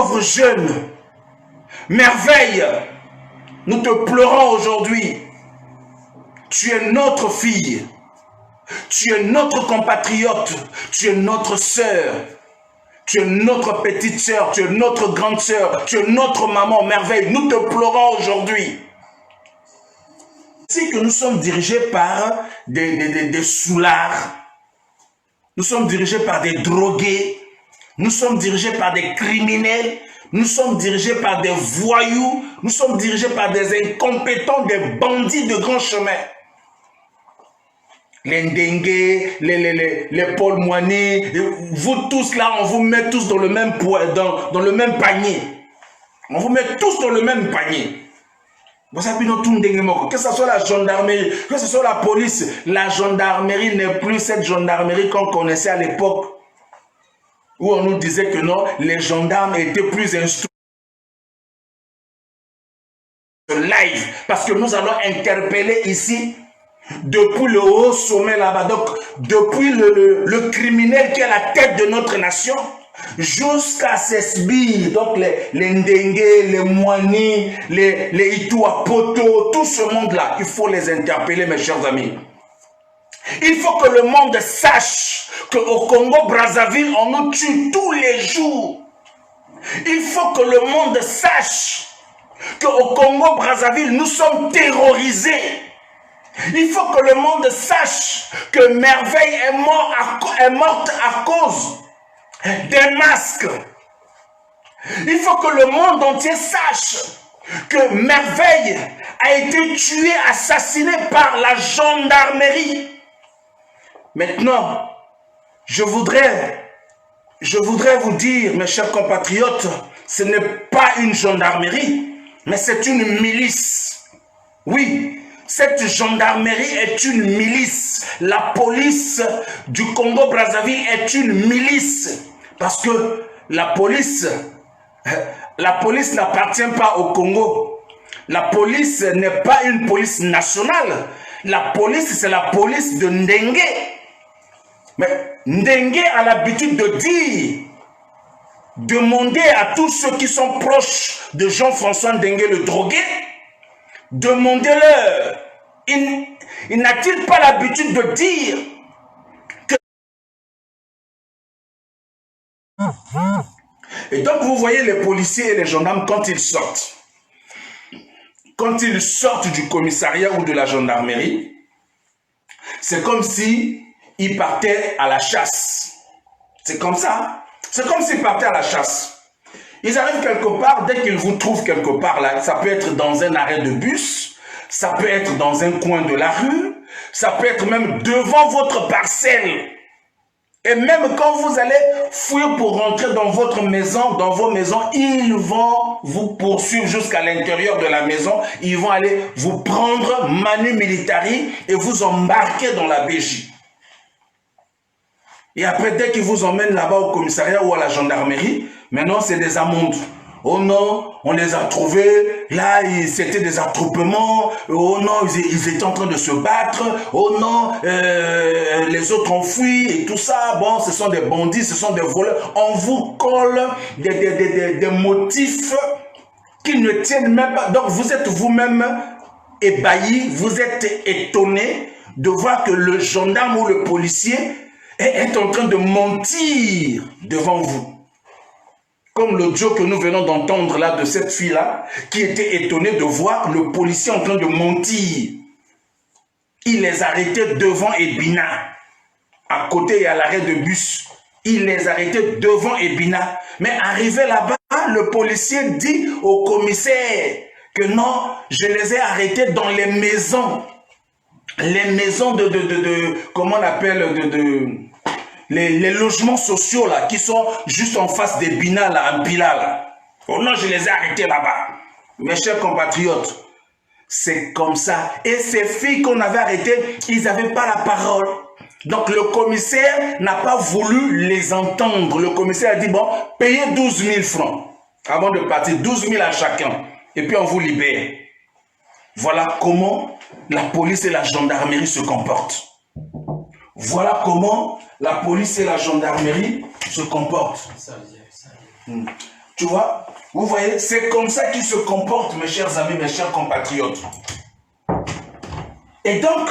pauvre jeune, Merveille, nous te pleurons aujourd'hui. Tu es notre fille, tu es notre compatriote, tu es notre sœur, tu es notre petite sœur, tu es notre grande sœur, tu es notre maman, Merveille. Nous te pleurons aujourd'hui. C'est que nous sommes dirigés par des soulards, nous sommes dirigés par des drogués, nous sommes dirigés par des criminels, nous sommes dirigés par des voyous, nous sommes dirigés par des incompétents, des bandits de grand chemin. Les Ndengue, les Paul Moigny, vous tous là, on vous met tous dans le même dans le même panier. On vous met tous dans le même panier. Que ce soit la gendarmerie, que ce soit la police, la gendarmerie n'est plus cette gendarmerie qu'on connaissait à l'époque où on nous disait que non, les gendarmes étaient plus instruits. Live, parce que nous allons interpeller ici depuis le haut sommet là-bas, donc depuis le criminel qui est à la tête de notre nation jusqu'à ses sbires, donc les Ndengue, les Moigny, les Ituapoto, tout ce monde-là, il faut les interpeller, mes chers amis. Il faut que le monde sache qu'au Congo-Brazzaville, on nous tue tous les jours. Il faut que le monde sache qu'au Congo-Brazzaville, nous sommes terrorisés. Il faut que le monde sache que Merveille est morte à cause des masques. Il faut que le monde entier sache que Merveille a été tuée, assassinée par la gendarmerie. Maintenant, je voudrais vous dire, mes chers compatriotes, ce n'est pas une gendarmerie, mais c'est une milice. Oui. Cette gendarmerie est une milice. La police du Congo-Brazzaville est une milice. Parce que la police n'appartient pas au Congo. La police n'est pas une police nationale. La police, c'est la police de Ndengue. Mais Ndengue a l'habitude de dire, demander à tous ceux qui sont proches de Jean-François Ndengue le drogué, demandez-leur, il n'a-t-il pas l'habitude de dire que... Et donc vous voyez les policiers et les gendarmes quand ils sortent du commissariat ou de la gendarmerie, c'est comme si ils partaient à la chasse. C'est comme ça. C'est comme s'ils partaient à la chasse. Ils arrivent quelque part, dès qu'ils vous trouvent quelque part, là, ça peut être dans un arrêt de bus, ça peut être dans un coin de la rue, ça peut être même devant votre parcelle. Et même quand vous allez fouiller pour rentrer dans votre maison, dans vos maisons, ils vont vous poursuivre jusqu'à l'intérieur de la maison. Ils vont aller vous prendre manu militari et vous embarquer dans la BJ. Et après, dès qu'ils vous emmènent là-bas au commissariat ou à la gendarmerie, maintenant c'est des amendes. Oh non, on les a trouvés, là c'était des attroupements, oh non, ils étaient en train de se battre, oh non, les autres ont fui et tout ça, bon, ce sont des bandits, ce sont des voleurs. On vous colle des motifs qui ne tiennent même pas. Donc vous êtes vous-même ébahi, vous êtes étonné de voir que le gendarme ou le policier est en train de mentir devant vous. Comme l'audio que nous venons d'entendre là de cette fille-là, qui était étonnée de voir le policier en train de mentir. Il les arrêtait devant Ebina. À côté, il y a l'arrêt de bus. Il les arrêtait devant Ebina. Mais arrivé là-bas, le policier dit au commissaire que non, je les ai arrêtés dans les maisons. Les maisons comment on appelle, les logements sociaux là, qui sont juste en face des Bina là, en Pila là. Oh non, je les ai arrêtés là-bas. Mes chers compatriotes, c'est comme ça. Et ces filles qu'on avait arrêtées, ils n'avaient pas la parole. Donc le commissaire n'a pas voulu les entendre. Le commissaire a dit, bon, payez 12 000 francs avant de partir, 12 000 à chacun. Et puis on vous libère. Voilà comment la police et la gendarmerie se comportent. Voilà comment la police et la gendarmerie se comportent. Tu Tu vois? Vous voyez, c'est comme ça qu'ils se comportent, mes chers amis, mes chers compatriotes. Et donc,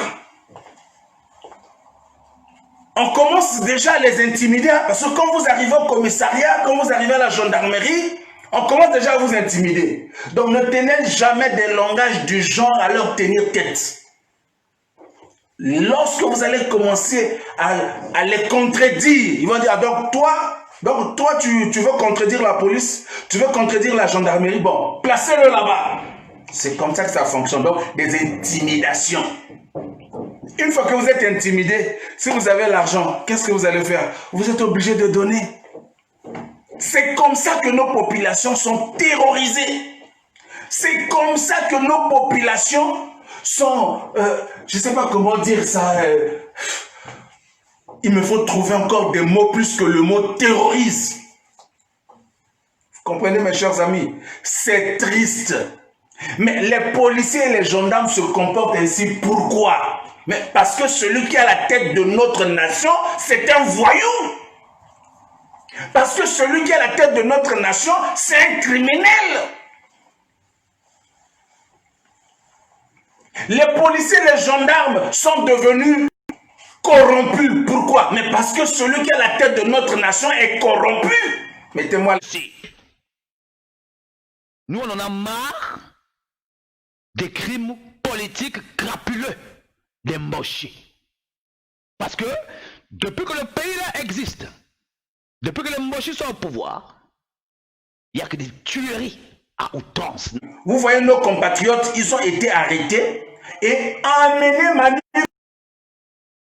on commence déjà à les intimider, parce que quand vous arrivez au commissariat, quand vous arrivez à la gendarmerie, on commence déjà à vous intimider. Donc ne tenez jamais des langages du genre à leur tenir tête. Lorsque vous allez commencer à les contredire, ils vont dire, ah, donc toi tu veux contredire la police, tu veux contredire la gendarmerie, bon, placez-le là-bas. C'est comme ça que ça fonctionne, donc des intimidations. Une fois que vous êtes intimidé, si vous avez l'argent, qu'est-ce que vous allez faire? Vous êtes obligé de donner. C'est comme ça que nos populations sont terrorisées. C'est comme ça que nos populations sont... je ne sais pas comment dire ça. Il me faut trouver encore des mots plus que le mot terroriste. Vous comprenez, mes chers amis? C'est triste. Mais les policiers et les gendarmes se comportent ainsi. Pourquoi? Mais parce que celui qui est à la tête de notre nation, c'est un voyou. Parce que celui qui est à la tête de notre nation, c'est un criminel. Les policiers et les gendarmes sont devenus corrompus. Pourquoi? Mais parce que celui qui est à la tête de notre nation est corrompu. Mettez-moi ici. Nous, on en a marre des crimes politiques crapuleux, des mochis. Parce que depuis que le pays-là existe, depuis que les mochis sont au pouvoir, il n'y a que des tueries à outrance. Vous voyez, nos compatriotes, ils ont été arrêtés et emmenés au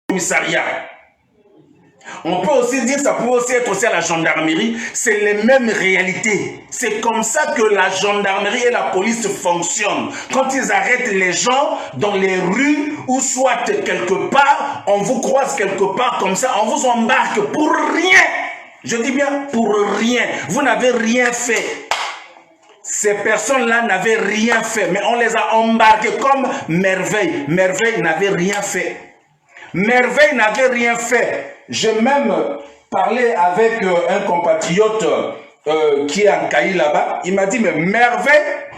commissariat. On peut aussi dire, ça peut aussi être aussi à la gendarmerie, c'est les mêmes réalités. C'est comme ça que la gendarmerie et la police fonctionnent. Quand ils arrêtent les gens dans les rues ou soit quelque part, on vous croise quelque part comme ça, on vous embarque pour rien. Je dis bien pour rien. Vous n'avez rien fait. Ces personnes-là n'avaient rien fait, mais on les a embarqués comme Merveille. Merveille n'avait rien fait. Merveille n'avait rien fait. J'ai même parlé avec un compatriote qui est en Caï là-bas. Il m'a dit, mais Merveille,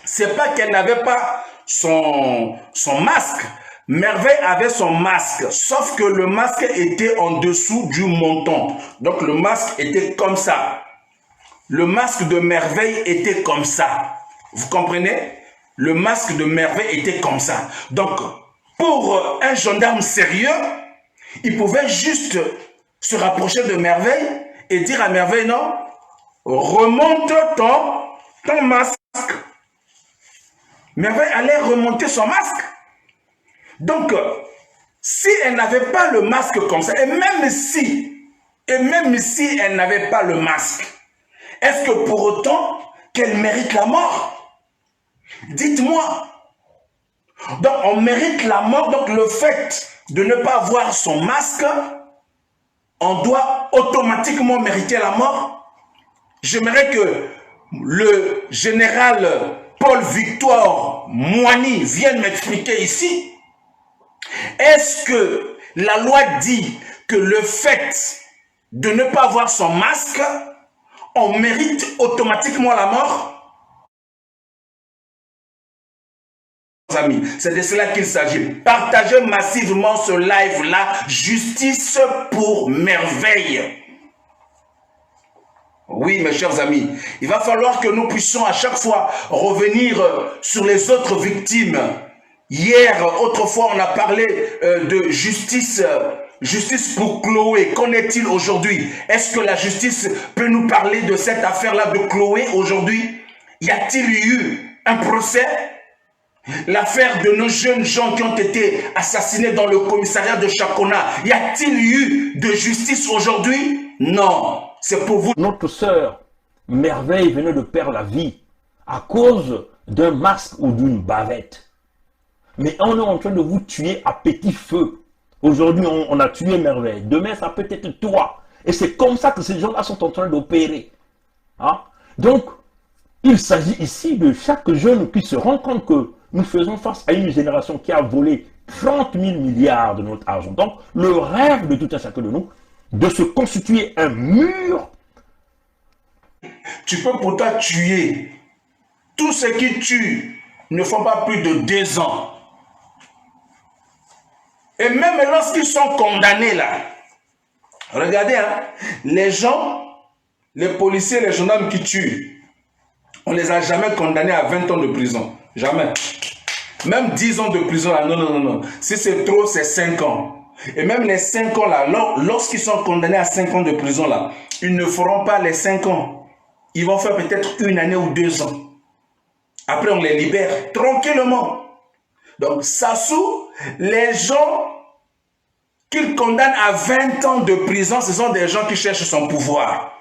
c'est pas qu'elle n'avait pas son masque. Merveille avait son masque, sauf que le masque était en dessous du menton. Donc le masque était comme ça. Le masque de Merveille était comme ça. Vous comprenez? Le masque de Merveille était comme ça. Donc, pour un gendarme sérieux, il pouvait juste se rapprocher de Merveille et dire à Merveille, non, remonte ton masque. Merveille allait remonter son masque. Donc, si elle n'avait pas le masque comme ça, et même si elle n'avait pas le masque, est-ce que pour autant qu'elle mérite la mort? Dites-moi. Donc, on mérite la mort. Donc, le fait de ne pas avoir son masque, on doit automatiquement mériter la mort. J'aimerais que le général Paul-Victor Moigny vienne m'expliquer ici. Est-ce que la loi dit que le fait de ne pas avoir son masque, on mérite automatiquement la mort? Amis, c'est de cela qu'il s'agit. Partagez massivement ce live-là. Justice pour Merveille. Oui, mes chers amis, il va falloir que nous puissions à chaque fois revenir sur les autres victimes. Hier, autrefois, on a parlé de justice, justice pour Chloé. Qu'en est-il aujourd'hui? Est-ce que la justice peut nous parler de cette affaire-là de Chloé aujourd'hui? Y a-t-il eu un procès? L'affaire de nos jeunes gens qui ont été assassinés dans le commissariat de Chakona, y a-t-il eu de justice aujourd'hui? Non, c'est pour vous. Notre sœur Merveille venait de perdre la vie à cause d'un masque ou d'une bavette. Mais on est en train de vous tuer à petit feu. Aujourd'hui, on a tué Merveille. Demain, ça peut être toi. Et c'est comme ça que ces gens-là sont en train d'opérer. Hein? Donc, il s'agit ici de chaque jeune qui se rend compte que nous faisons face à une génération qui a volé 30 000 milliards de notre argent. Donc, le rêve de tout un chacun de nous, de se constituer un mur. tu peux pourtant tuer. Tous ceux qui tuent ne font pas plus de 2 ans. Et même lorsqu'ils sont condamnés là, regardez, hein, les gens, les policiers, les gendarmes qui tuent, on ne les a jamais condamnés à 20 ans de prison. Jamais. Même 10 ans de prison là, non, non, non, non. Si c'est trop, c'est 5 ans. Et même les 5 ans là, lorsqu'ils sont condamnés à 5 ans de prison là, ils ne feront pas les 5 ans. Ils vont faire peut-être 1 année ou 2 ans. Après, on les libère tranquillement. Donc, Sassou, les gens qu'il condamne à 20 ans de prison, ce sont des gens qui cherchent son pouvoir.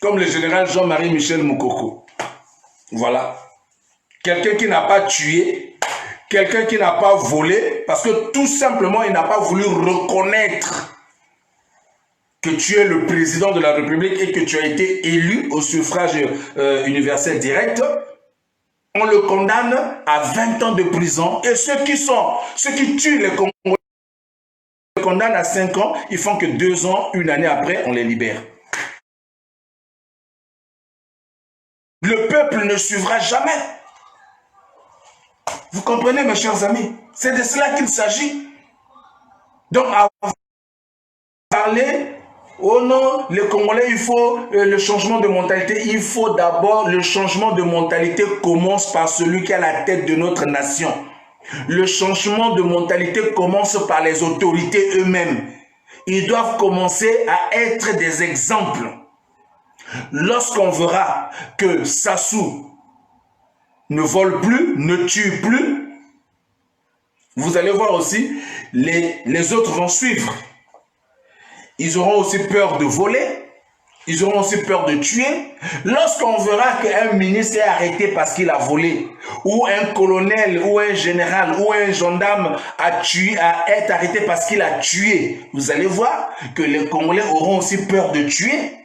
Comme le général Jean-Marie Michel Moukoko. Voilà. Quelqu'un qui n'a pas tué, quelqu'un qui n'a pas volé, parce que tout simplement, il n'a pas voulu reconnaître que tu es le président de la République et que tu as été élu au suffrage universel direct. On le condamne à 20 ans de prison. Et ceux qui tuent les Congolais, les condamnent à 5 ans, ils font que 2 ans, 1 année après, on les libère. Le peuple ne suivra jamais. Vous comprenez, mes chers amis? C'est de cela qu'il s'agit. Donc, à parler, oh non, les Congolais, il faut le changement de mentalité. Il faut d'abord, le changement de mentalité commence par celui qui est à la tête de notre nation. Le changement de mentalité commence par les autorités eux-mêmes. Ils doivent commencer à être des exemples. Lorsqu'on verra que Sassou ne vole plus, ne tue plus, vous allez voir aussi, les autres vont suivre. Ils auront aussi peur de voler, ils auront aussi peur de tuer. Lorsqu'on verra qu'un ministre est arrêté parce qu'il a volé, ou un colonel, ou un général, ou un gendarme est arrêté parce qu'il a tué, vous allez voir que les Congolais auront aussi peur de tuer.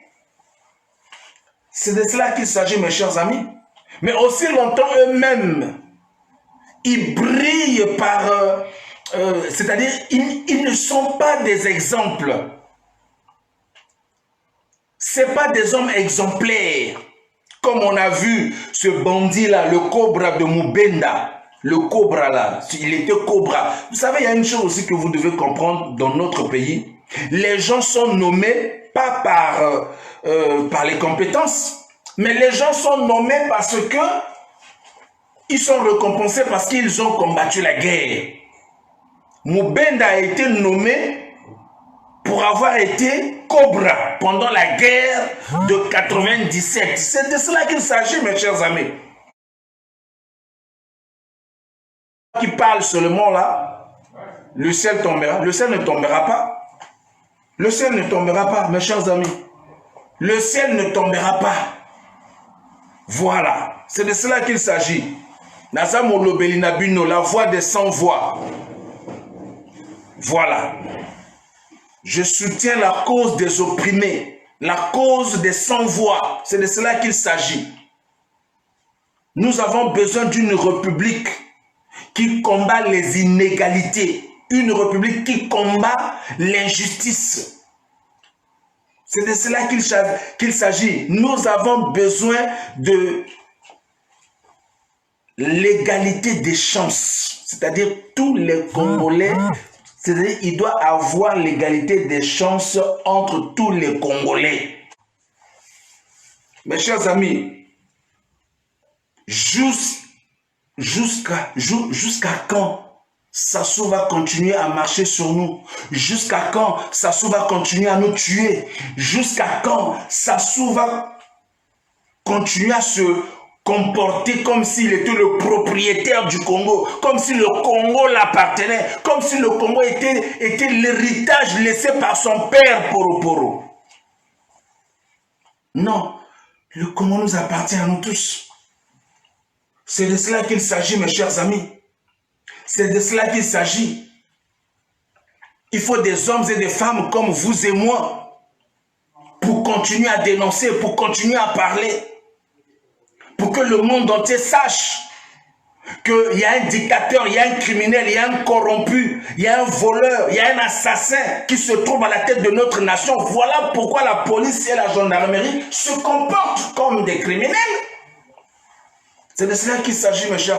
C'est de cela qu'il s'agit, mes chers amis. Mais aussi longtemps eux-mêmes, ils brillent par... c'est-à-dire, ils ne sont pas des exemples. Ce n'est pas des hommes exemplaires. Comme on a vu ce bandit-là, le cobra de Mubenda. Le cobra là, il était cobra. Vous savez, il y a une chose aussi que vous devez comprendre dans notre pays. Les gens sont nommés pas par les compétences, mais les gens sont nommés parce que ils sont récompensés parce qu'ils ont combattu la guerre. Mubenda a été nommé pour avoir été cobra pendant la guerre de 97. C'est de cela qu'il s'agit, mes chers amis. Qui parle seulement là, le ciel tombera. Le ciel ne tombera pas. Le ciel ne tombera pas, mes chers amis. Le ciel ne tombera pas. Voilà. C'est de cela qu'il s'agit. Nazamo Lobelina Bino, la voix des sans-voix. Voilà. Je soutiens la cause des opprimés, la cause des sans-voix. C'est de cela qu'il s'agit. Nous avons besoin d'une république qui combat les inégalités. Une république qui combat l'injustice. C'est de cela qu'il s'agit. Nous avons besoin de l'égalité des chances. C'est-à-dire tous les Congolais, c'est-à-dire il doit avoir l'égalité des chances entre tous les Congolais. Mes chers amis, jusqu'à quand Sassou va continuer à marcher sur nous? Jusqu'à quand Sassou va continuer à nous tuer? Jusqu'à quand Sassou va continuer à se comporter comme s'il était le propriétaire du Congo, comme si le Congo l'appartenait, comme si le Congo était l'héritage laissé par son père Poro? Non, le Congo nous appartient à nous tous. C'est de cela qu'il s'agit, mes chers amis. C'est de cela qu'il s'agit. Il faut des hommes et des femmes comme vous et moi pour continuer à dénoncer, pour continuer à parler, pour que le monde entier sache qu'il y a un dictateur, il y a un criminel, il y a un corrompu, il y a un voleur, il y a un assassin qui se trouve à la tête de notre nation. Voilà pourquoi la police et la gendarmerie se comportent comme des criminels. C'est de cela qu'il s'agit, mes chers